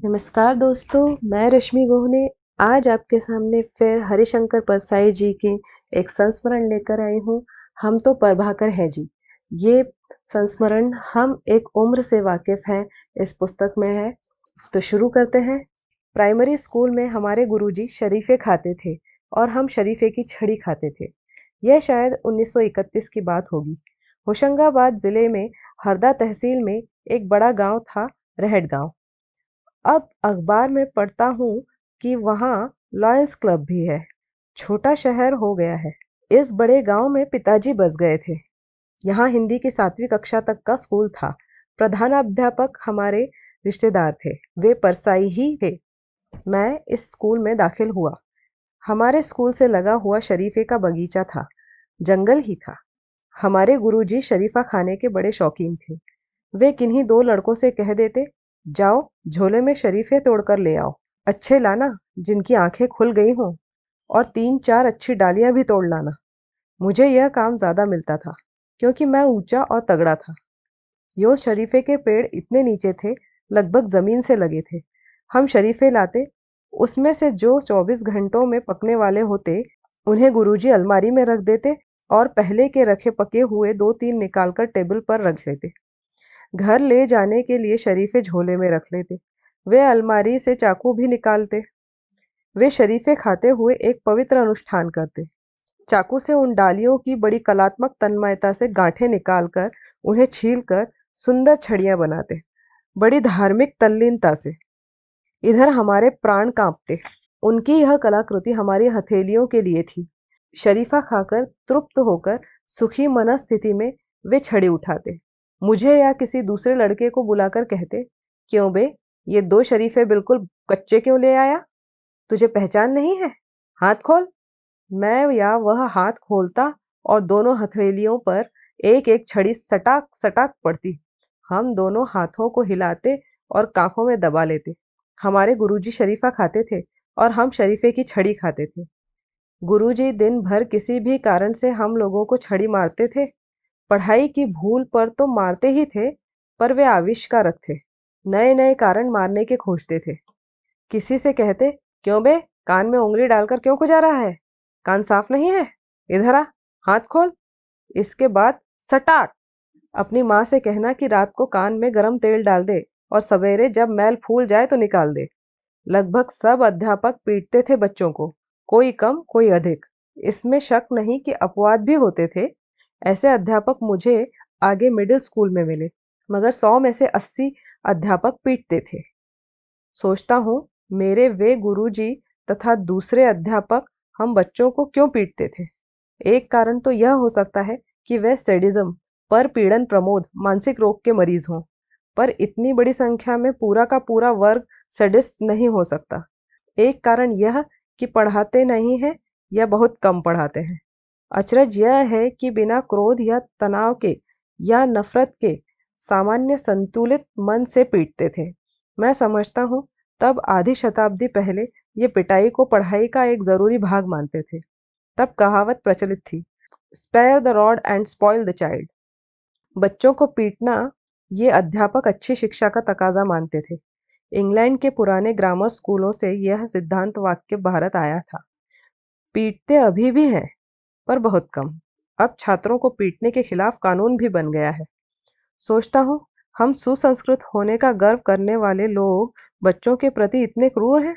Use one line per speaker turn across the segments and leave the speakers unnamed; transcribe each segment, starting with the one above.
नमस्कार दोस्तों, मैं रश्मि गोहने आज आपके सामने फिर हरिशंकर परसाई जी के एक संस्मरण लेकर आई हूँ। हम तो प्रभाकर हैं जी। ये संस्मरण हम एक उम्र से वाकिफ हैं इस पुस्तक में है। तो शुरू करते हैं। प्राइमरी स्कूल में हमारे गुरुजी शरीफे खाते थे और हम शरीफे की छड़ी खाते थे। यह शायद 1931 की बात होगी। होशंगाबाद जिले में हरदा तहसील में एक बड़ा गांव था, रहट गांव। अब अखबार में पढ़ता हूँ कि वहाँ लॉयंस क्लब भी है। छोटा शहर हो गया है। इस बड़े गांव में पिताजी बस गए थे। यहाँ हिंदी की 7वीं कक्षा तक का स्कूल था। प्रधानाध्यापक हमारे रिश्तेदार थे, वे परसाई ही थे। मैं इस स्कूल में दाखिल हुआ। हमारे स्कूल से लगा हुआ शरीफे का बगीचा था, जंगल ही था। हमारे गुरुजी शरीफा खाने के बड़े शौकीन थे। वे किन्हीं 2 लड़कों से कह देते, जाओ झोले में शरीफे तोड़कर ले आओ, अच्छे लाना जिनकी आंखें खुल गई हों, और 3-4 अच्छी डालियां भी तोड़ लाना। मुझे यह काम ज्यादा मिलता था क्योंकि मैं ऊंचा और तगड़ा था। यो शरीफे के पेड़ इतने नीचे थे, लगभग जमीन से लगे थे। हम शरीफे लाते, उसमें से जो 24 घंटों में पकने वाले होते उन्हें गुरुजी अलमारी में रख देते और पहले के रखे पके हुए 2-3 निकालकर टेबल पर रख लेते। घर ले जाने के लिए शरीफे झोले में रख लेते। वे अलमारी से चाकू भी निकालते। वे शरीफे खाते हुए एक पवित्र अनुष्ठान करते। चाकू से उन डालियों की बड़ी कलात्मक तन्मयता से गांठें निकालकर उन्हें छीलकर सुंदर छड़ियां बनाते, बड़ी धार्मिक तल्लीनता से। इधर हमारे प्राण कांपते। उनकी यह कलाकृति हमारी हथेलियों के लिए थी। शरीफा खाकर तृप्त होकर सुखी मनस्थिति में वे छड़ी उठाते, मुझे या किसी दूसरे लड़के को बुलाकर कहते, क्यों बे, ये 2 शरीफे बिल्कुल कच्चे क्यों ले आया? तुझे पहचान नहीं है? हाथ खोल। मैं या वह हाथ खोलता और दोनों हथेलियों पर एक एक छड़ी सटाक सटाक पड़ती। हम दोनों हाथों को हिलाते और कांखों में दबा लेते। हमारे गुरुजी शरीफा खाते थे और हम शरीफे की छड़ी खाते थे। गुरुजी दिन भर किसी भी कारण से हम लोगों को छड़ी मारते थे। पढ़ाई की भूल पर तो मारते ही थे, पर वे आविष्कारक थे। नए नए कारण मारने के खोजते थे। किसी से कहते, क्यों बे, कान में उंगली डालकर क्यों खुजा रहा है? कान साफ नहीं है? इधर आ, हाथ खोल। इसके बाद सटाक अपनी माँ से कहना कि रात को कान में गरम तेल डाल दे और सवेरे जब मैल फूल जाए तो निकाल दे। लगभग सब अध्यापक पीटते थे बच्चों को, कोई कम कोई अधिक। इसमें शक नहीं कि अपवाद भी होते थे। ऐसे अध्यापक मुझे आगे मिडिल स्कूल में मिले, मगर 100 में से 80 अध्यापक पीटते थे। सोचता हूँ मेरे वे गुरुजी तथा दूसरे अध्यापक हम बच्चों को क्यों पीटते थे। एक कारण तो यह हो सकता है कि वह सैडिज्म पर पीड़न प्रमोद मानसिक रोग के मरीज हों, पर इतनी बड़ी संख्या में पूरा का पूरा वर्ग सैडिस्ट नहीं हो सकता। एक कारण यह कि पढ़ाते नहीं हैं या बहुत कम पढ़ाते हैं। अचरज यह है कि बिना क्रोध या तनाव के या नफरत के सामान्य संतुलित मन से पीटते थे। मैं समझता हूँ तब आधी शताब्दी पहले ये पिटाई को पढ़ाई का एक जरूरी भाग मानते थे। तब कहावत प्रचलित थी, spare the rod and spoil the child. बच्चों को पीटना ये अध्यापक अच्छी शिक्षा का तकाजा मानते थे। इंग्लैंड के पुराने ग्रामर स्कूलों से यह सिद्धांत वाक्य भारत आया था। पीटते अभी भी हैं, पर बहुत कम। अब छात्रों को पीटने के खिलाफ कानून भी बन गया है। सोचता हूँ हम सुसंस्कृत होने का गर्व करने वाले लोग बच्चों के प्रति इतने क्रूर हैं,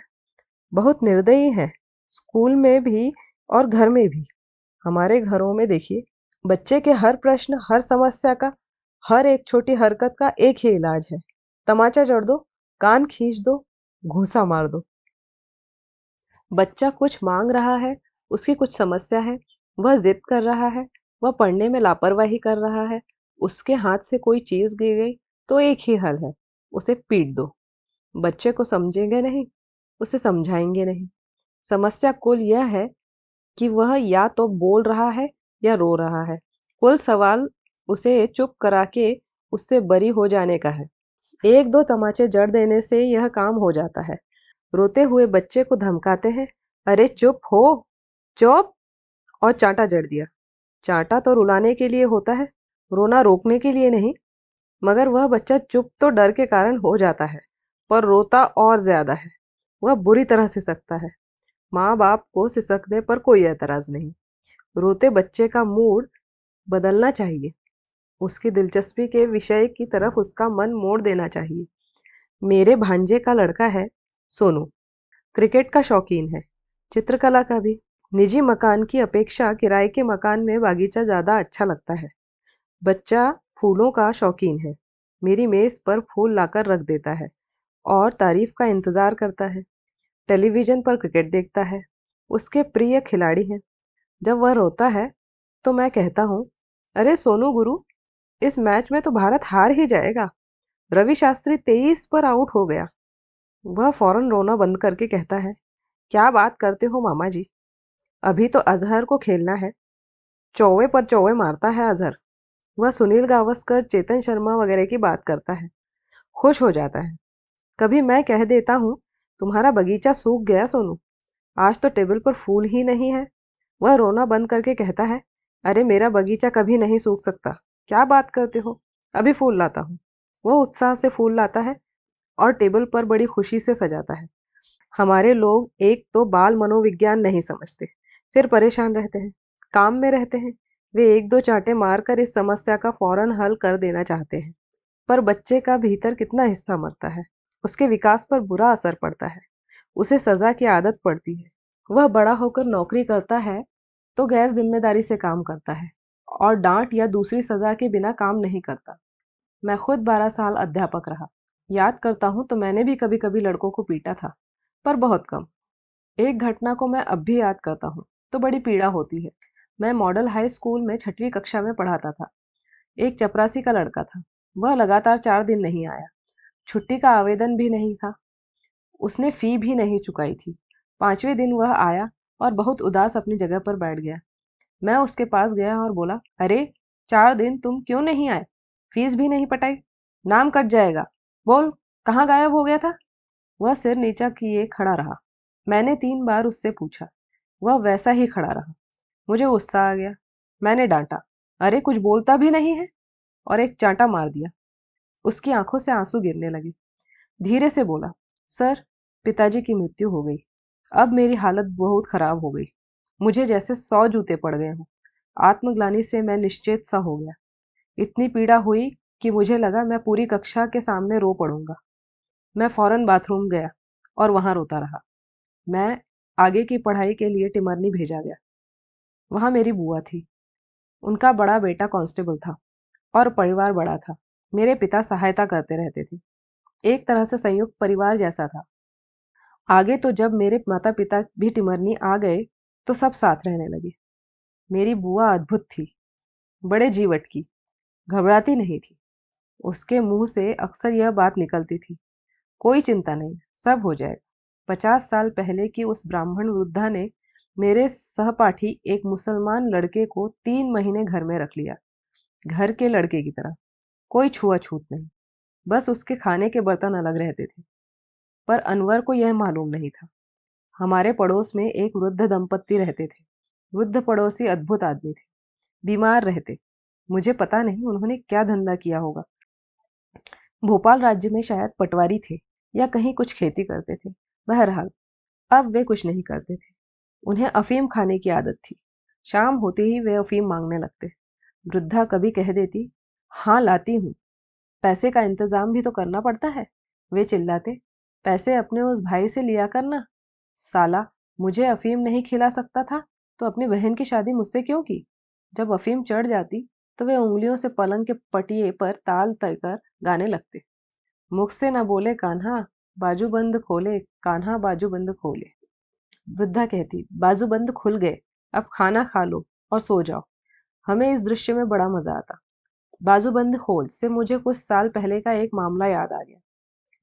बहुत निर्दयी हैं, स्कूल में भी और घर में भी। हमारे घरों में देखिए, बच्चे के हर प्रश्न, हर समस्या का, हर एक छोटी हरकत का एक ही इलाज है, तमाचा जड़ दो, कान खींच दो, घूंसा मार दो। बच्चा कुछ मांग रहा है, उसकी कुछ समस्या है, वह जिद कर रहा है, वह पढ़ने में लापरवाही कर रहा है, उसके हाथ से कोई चीज गिर गई, तो एक ही हल है, उसे पीट दो। बच्चे को समझेंगे नहीं, उसे समझाएंगे नहीं। समस्या कुल यह है कि वह या तो बोल रहा है या रो रहा है। कुल सवाल उसे चुप करा के उससे बरी हो जाने का है। 1-2 तमाचे जड़ देने से यह काम हो जाता है। रोते हुए बच्चे को धमकाते हैं, अरे चुप हो, चुप, और चांटा जड़ दिया। चांटा तो रुलाने के लिए होता है, रोना रोकने के लिए नहीं। मगर वह बच्चा चुप तो डर के कारण हो जाता है, पर रोता और ज़्यादा है। वह बुरी तरह सिसकता है। माँ-बाप को सिसकने पर कोई एतराज़ नहीं। रोते बच्चे का मूड बदलना चाहिए। उसकी दिलचस्पी के विषय की तरफ उसका मन मोड़ देना चाहिए। मेरे भांजे का लड़का है, सोनू। क्रिकेट का शौकीन है, चित्रकला का भी। निजी मकान की अपेक्षा किराए के मकान में बागीचा ज़्यादा अच्छा लगता है। बच्चा फूलों का शौकीन है। मेरी मेज़ पर फूल लाकर रख देता है और तारीफ का इंतज़ार करता है। टेलीविज़न पर क्रिकेट देखता है। उसके प्रिय खिलाड़ी हैं। जब वह रोता है, तो मैं कहता हूँ, अरे सोनू गुरु, इस मैच में तो भारत हार ही जाएगा। रवि शास्त्री 23 पर आउट हो गया। वह फौरन रोना बंद करके कहता है, क्या बात करते हो मामा जी, अभी तो अजहर को खेलना है। चौवे पर चौवे मारता है अजहर। वह सुनील गावस्कर, चेतन शर्मा वगैरह की बात करता है। खुश हो जाता है। कभी मैं कह देता हूँ, तुम्हारा बगीचा सूख गया सोनू, आज तो टेबल पर फूल ही नहीं है। वह रोना बंद करके कहता है, अरे मेरा बगीचा कभी नहीं सूख सकता। क्या बात करते हो, अभी फूल लाता हूँ। वह उत्साह से फूल लाता है और टेबल पर बड़ी खुशी से सजाता है। हमारे लोग एक तो बाल मनोविज्ञान नहीं समझते, फिर परेशान रहते हैं, काम में रहते हैं। वे एक दो चांटे मारकर इस समस्या का फौरन हल कर देना चाहते हैं। पर बच्चे का भीतर कितना हिस्सा मरता है, उसके विकास पर बुरा असर पड़ता है। उसे सजा की आदत पड़ती है। वह बड़ा होकर नौकरी करता है तो गैर जिम्मेदारी से काम करता है और डांट या दूसरी सजा के बिना काम नहीं करता। मैं खुद 12 साल अध्यापक रहा। याद करता हूँ तो मैंने भी कभी कभी लड़कों को पीटा था, पर बहुत कम। एक घटना को मैं अब भी याद करता हूँ तो बड़ी पीड़ा होती है। मैं मॉडल हाई स्कूल में 6वीं कक्षा में पढ़ाता था। एक चपरासी का लड़का था। वह लगातार 4 दिन नहीं आया। छुट्टी का आवेदन भी नहीं था। उसने फी भी नहीं चुकाई थी। 5वें दिन वह आया और बहुत उदास अपनी जगह पर बैठ गया। मैं उसके पास गया और बोला, अरे 4 दिन तुम क्यों नहीं आए? फीस भी नहीं पटाई, नाम कट जाएगा। बोल, कहाँ गायब हो गया था? वह सिर नीचा किए खड़ा रहा। मैंने 3 बार उससे पूछा। वह वैसा ही खड़ा रहा। मुझे गुस्सा आ गया। मैंने डांटा, अरे कुछ बोलता भी नहीं है, और एक चांटा मार दिया। उसकी आंखों से आंसू गिरने लगे। धीरे से बोला, सर, पिताजी की मृत्यु हो गई। अब मेरी हालत बहुत खराब हो गई। मुझे जैसे 100 जूते पड़ गए हों। आत्मग्लानि से मैं निश्चेत सा हो गया। इतनी पीड़ा हुई कि मुझे लगा मैं पूरी कक्षा के सामने रो पड़ूंगा। मैं फौरन बाथरूम गया और वहां रोता रहा। मैं आगे की पढ़ाई के लिए टिमरनी भेजा गया। वहां मेरी बुआ थी। उनका बड़ा बेटा कांस्टेबल था और परिवार बड़ा था। मेरे पिता सहायता करते रहते थे। एक तरह से संयुक्त परिवार जैसा था। आगे तो जब मेरे माता पिता भी टिमरनी आ गए तो सब साथ रहने लगे। मेरी बुआ अद्भुत थी, बड़े जीवट की, घबराती नहीं थी। उसके मुंह से अक्सर यह बात निकलती थी, कोई चिंता नहीं, सब हो जाएगा। 50 साल पहले की उस ब्राह्मण वृद्धा ने मेरे सहपाठी एक मुसलमान लड़के को 3 महीने घर में रख लिया, घर के लड़के की तरह। कोई छुआछूत नहीं, बस उसके खाने के बर्तन अलग रहते थे। पर अनवर को यह मालूम नहीं था। हमारे पड़ोस में एक वृद्ध दंपत्ति रहते थे। वृद्ध पड़ोसी अद्भुत आदमी थे, बीमार रहते। मुझे पता नहीं उन्होंने क्या धंधा किया होगा। भोपाल राज्य में शायद पटवारी थे या कहीं कुछ खेती करते थे। बहरहाल अब वे कुछ नहीं करते थे। उन्हें अफीम खाने की आदत थी। शाम होते ही वे अफीम मांगने लगते। वृद्धा कभी कह देती, हाँ लाती हूँ, पैसे का इंतजाम भी तो करना पड़ता है। वे चिल्लाते, पैसे अपने उस भाई से लिया करना। साला, मुझे अफीम नहीं खिला सकता था तो अपनी बहन की शादी मुझसे क्यों की? जब अफीम चढ़ जाती तो वे उंगलियों से पलंग के पटिए पर ताल तय कर गाने लगते। मुख से न बोले कान्हा, बाजूबंद खोले, कान्हा बाजूबंद खोले। वृद्धा कहती, बाजूबंद खुल गए, अब खाना खा लो और सो जाओ। हमें इस दृश्य में बड़ा मजा आता। बाजूबंद खोल से मुझे कुछ साल पहले का एक मामला याद आ गया।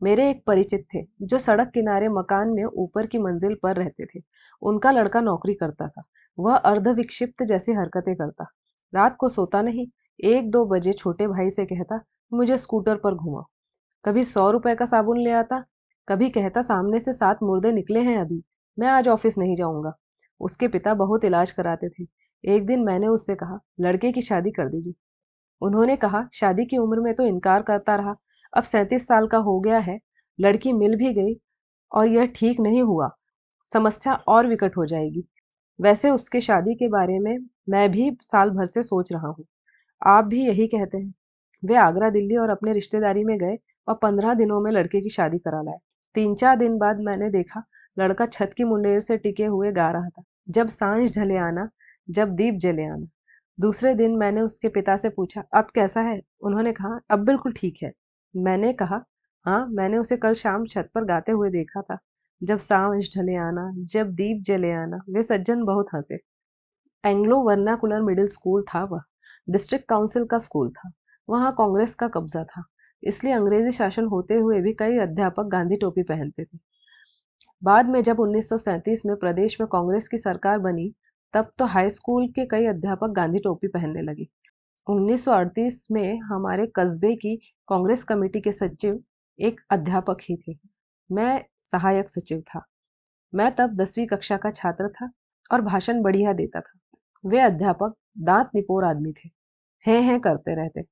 मेरे एक परिचित थे जो सड़क किनारे मकान में ऊपर की मंजिल पर रहते थे। उनका लड़का नौकरी करता था। वह अर्धविक्षिप्त जैसी हरकतें करता। रात को सोता नहीं। 1-2 बजे छोटे भाई से कहता, मुझे स्कूटर पर घुमाओ। कभी 100 रुपए का साबुन ले आता। कभी कहता, सामने से 7 मुर्दे निकले हैं अभी, मैं आज ऑफिस नहीं जाऊंगा। उसके पिता बहुत इलाज कराते थे। एक दिन मैंने उससे कहा, लड़के की शादी कर दीजिए। उन्होंने कहा, शादी की उम्र में तो इनकार करता रहा, अब 37 साल का हो गया है, लड़की मिल भी गई और यह ठीक नहीं हुआ, समस्या और विकट हो जाएगी। वैसे उसके शादी के बारे में मैं भी साल भर से सोच रहा हूँ। आप भी यही कहते हैं। वे आगरा, दिल्ली और अपने रिश्तेदारी में गए और 15 दिनों में लड़के की शादी करा लाए। 3-4 दिन बाद मैंने देखा, लड़का छत की मुंडेर से टिके हुए गा रहा था, जब सांझ ढले आना, जब दीप जले आना। दूसरे दिन मैंने उसके पिता से पूछा, अब कैसा है? उन्होंने कहा, अब बिल्कुल ठीक है। मैंने कहा, हाँ, मैंने उसे कल शाम छत पर गाते हुए देखा था, जब सांझ ढले आना, जब दीप जले आना। वे सज्जन बहुत हंसे। एंग्लो वर्नाकुलर मिडिल स्कूल था वह। डिस्ट्रिक्ट काउंसिल का स्कूल था। वहाँ कांग्रेस का कब्जा था। इसलिए अंग्रेजी शासन होते हुए भी कई अध्यापक गांधी टोपी पहनते थे। बाद में जब 1937 में प्रदेश में कांग्रेस की सरकार बनी, तब तो हाई स्कूल के कई अध्यापक गांधी टोपी पहनने लगे। 1938 में हमारे कस्बे की कांग्रेस कमेटी के सचिव एक अध्यापक ही थे। मैं सहायक सचिव था। मैं तब 10वीं कक्षा का छात्र था और भाषण बढ़िया देता था। वे अध्यापक दांत निपोर आदमी थे। हैं करते रहते।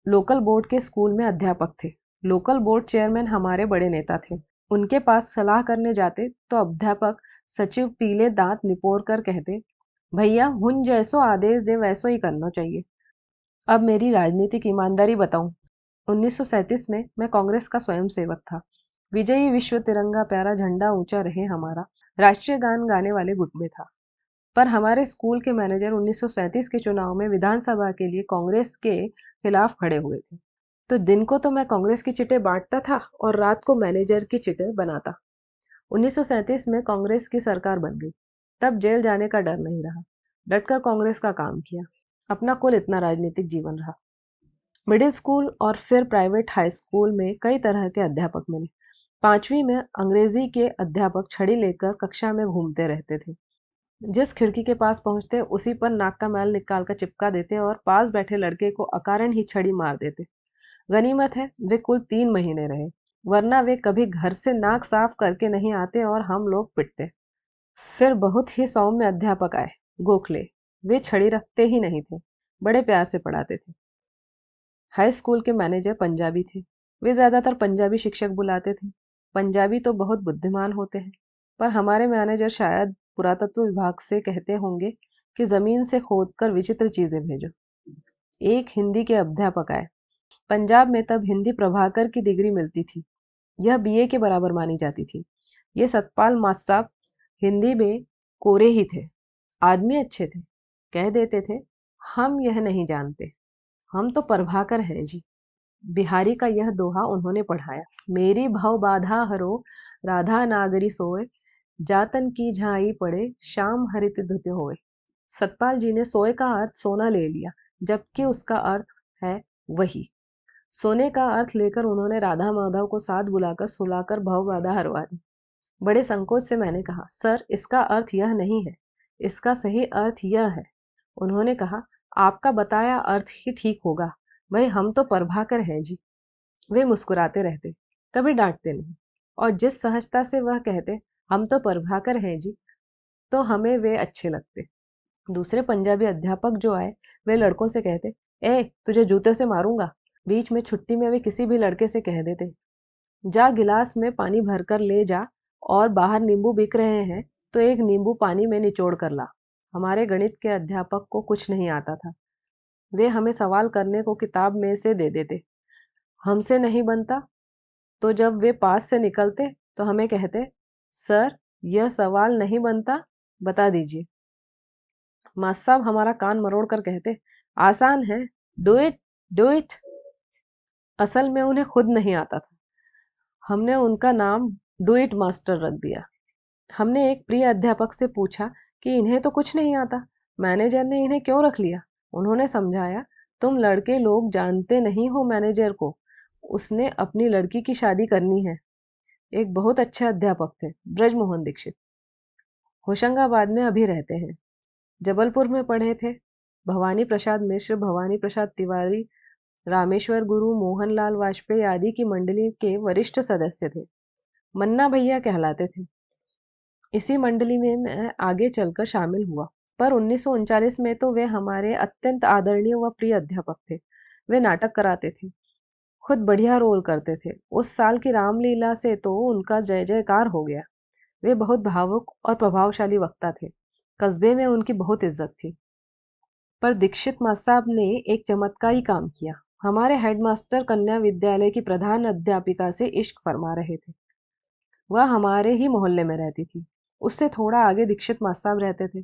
लोकल बोर्ड के स्कूल में अध्यापक थे। लोकल बोर्ड चेयरमैन हमारे बड़े नेता थे। उनके पास सलाह करने जाते तो अध्यापक सचिव पीले दांत निपोर कर कहते, भैया हुन जैसो आदेश दे वैसो ही करना चाहिए। अब मेरी राजनीतिक ईमानदारी बताऊं। 1937 में मैं कांग्रेस का स्वयंसेवक था। विजयी विश्व तिरंगा प्यारा झंडा ऊंचा रहे हमारा राष्ट्रीय गान गाने वाले गुट में था। पर हमारे स्कूल के मैनेजर 1937 के चुनाव में विधानसभा के लिए कांग्रेस के खिलाफ खड़े हुए थे। तो दिन को तो मैं कांग्रेस की चिटें बांटता था और रात को मैनेजर की चिटें बनाता। 1937 में कांग्रेस की सरकार बन गई। तब जेल जाने का डर नहीं रहा। डटकर कांग्रेस का काम किया। अपना कुल इतना राजनीतिक जीवन रहा। मिडिल स्कूल और फिर प्राइवेट हाई स्कूल में कई तरह के अध्यापक मिले। 5वीं में अंग्रेजी के अध्यापक छड़ी लेकर कक्षा में घूमते रहते थे। जिस खिड़की के पास पहुंचते उसी पर नाक का मैल निकाल कर चिपका देते और पास बैठे लड़के को अकारण ही छड़ी मार देते। गनीमत है वे कुल 3 महीने रहे, वरना वे कभी घर से नाक साफ करके नहीं आते और हम लोग पिटते। फिर बहुत ही सौम्य अध्यापक आए, गोखले। वे छड़ी रखते ही नहीं थे, बड़े प्यार से पढ़ाते थे। हाई स्कूल के मैनेजर पंजाबी थे। वे ज्यादातर पंजाबी शिक्षक बुलाते थे। पंजाबी तो बहुत बुद्धिमान होते हैं, पर हमारे मैनेजर शायद पुरातत्व विभाग से कहते होंगे कि जमीन से खोदकर विचित्र चीजें भेजो। एक हिंदी के अध्यापक आए। पंजाब में तब हिंदी प्रभाकर की डिग्री मिलती थी। यह बीए के बराबर मानी जाती थी। ये सतपाल मास्साब हिंदी में कोरे ही थे। आदमी अच्छे थे। कह देते थे, हम यह नहीं जानते, हम तो प्रभाकर हैं जी। बिहारी का यह दोहा उन्होंने पढ़ाया। मेरी भव बाधा हरो, राधा नागरी सोए, जातन की झाई पड़े, शाम हरित धुत होए। सतपाल जी ने सोए का अर्थ सोना ले लिया, जबकि उसका अर्थ है वही। सोने का अर्थ लेकर उन्होंने राधा माधव को साथ बुलाकर सुलाकर भव बाधा हरवा दी। बड़े संकोच से मैंने कहा, सर इसका अर्थ यह नहीं है, इसका सही अर्थ यह है। उन्होंने कहा, आपका बताया अर्थ ही ठीक होगा, भाई हम तो प्रभाकर हैं जी। वे मुस्कुराते रहते, कभी डांटते नहीं, और जिस सहजता से वह कहते, हम तो प्रभाकर हैं जी, तो हमें वे अच्छे लगते। दूसरे पंजाबी अध्यापक जो आए, वे लड़कों से कहते, ए तुझे जूते से मारूंगा। बीच में छुट्टी में वे किसी भी लड़के से कह देते, जा गिलास में पानी भरकर ले जा, और बाहर नींबू बिक रहे हैं तो एक नींबू पानी में निचोड़ कर ला। हमारे गणित के अध्यापक को कुछ नहीं आता था। वे हमें सवाल करने को किताब में से दे देते। हमसे नहीं बनता तो जब वे पास से निकलते तो हमें कहते, सर यह सवाल नहीं बनता, बता दीजिए। मास्टर साहब हमारा कान मरोड़ कर कहते, आसान है, डू इट, डू इट। असल में उन्हें खुद नहीं आता था। हमने उनका नाम डू इट मास्टर रख दिया। हमने एक प्रिय अध्यापक से पूछा कि इन्हें तो कुछ नहीं आता, मैनेजर ने इन्हें क्यों रख लिया। उन्होंने समझाया, तुम लड़के लोग जानते नहीं हो मैनेजर को, उसने अपनी लड़की की शादी करनी है। एक बहुत अच्छे अध्यापक थे, ब्रजमोहन दीक्षित। होशंगाबाद में अभी रहते हैं। जबलपुर में पढ़े थे। भवानी प्रसाद मिश्र, भवानी प्रसाद तिवारी, रामेश्वर गुरु, मोहनलाल वाजपेयी आदि की मंडली के वरिष्ठ सदस्य थे। मन्ना भैया कहलाते थे। इसी मंडली में मैं आगे चलकर शामिल हुआ। पर 1939 में तो वे हमारे अत्यंत आदरणीय व प्रिय अध्यापक थे। वे नाटक कराते थे। खुद बढ़िया रोल करते थे। उस साल की रामलीला से तो उनका जय जयकार हो गया। वे बहुत भावुक और प्रभावशाली वक्ता थे। कस्बे में उनकी बहुत इज्जत थी। पर दीक्षित साहब ने एक चमत्कारी काम किया। हमारे हेडमास्टर कन्या विद्यालय की प्रधान अध्यापिका से इश्क फरमा रहे थे। वह हमारे ही मोहल्ले में रहती थी। उससे थोड़ा आगे दीक्षित साहब रहते थे।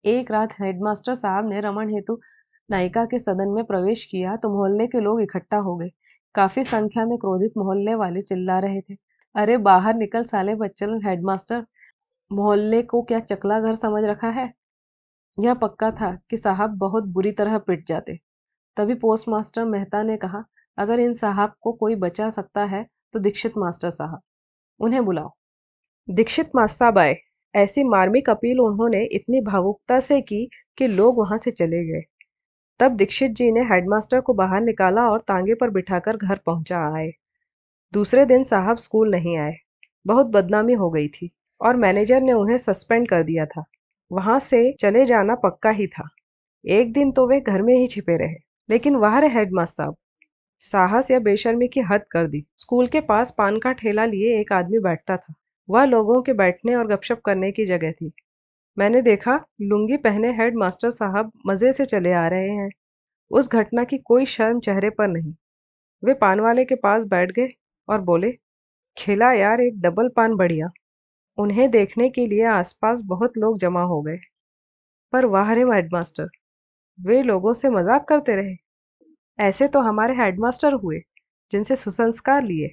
एक रात हेडमास्टर साहब ने रमन हेतु नायिका के सदन में प्रवेश किया तो मोहल्ले के लोग इकट्ठा हो गए। काफी संख्या में क्रोधित मोहल्ले वाले चिल्ला रहे थे, अरे बाहर निकल साले बच्चन हेडमास्टर, मोहल्ले को क्या चकला घर समझ रखा है। यह पक्का था कि साहब बहुत बुरी तरह पिट जाते। तभी पोस्टमास्टर मेहता ने कहा, अगर इन साहब को कोई बचा सकता है तो दीक्षित मास्टर साहब, उन्हें बुलाओ। दीक्षित मास्टर साहब आए। ऐसी मार्मिक अपील उन्होंने इतनी भावुकता से की कि लोग वहां से चले गए। तब दीक्षित जी ने हेडमास्टर को बाहर निकाला और तांगे पर बिठाकर घर पहुंचा आए। दूसरे दिन साहब स्कूल नहीं आए। बहुत बदनामी हो गई थी और मैनेजर ने उन्हें सस्पेंड कर दिया था। वहां से चले जाना पक्का ही था। एक दिन तो वे घर में ही छिपे रहे। लेकिन वहां रहे हेडमास्टर साहब, साहस या बेशर्मी की हद कर दी। स्कूल के पास पान का ठेला लिए एक आदमी बैठता था। वह लोगों के बैठने और गपशप करने की जगह थी। मैंने देखा, लुंगी पहने हेड मास्टर साहब मजे से चले आ रहे हैं। उस घटना की कोई शर्म चेहरे पर नहीं। वे पान वाले के पास बैठ गए और बोले, खिला यार एक डबल पान बढ़िया। उन्हें देखने के लिए आसपास बहुत लोग जमा हो गए। पर वाह रे हेडमास्टर, वे लोगों से मजाक करते रहे। ऐसे तो हमारे हेडमास्टर हुए जिनसे सुसंस्कार लिए।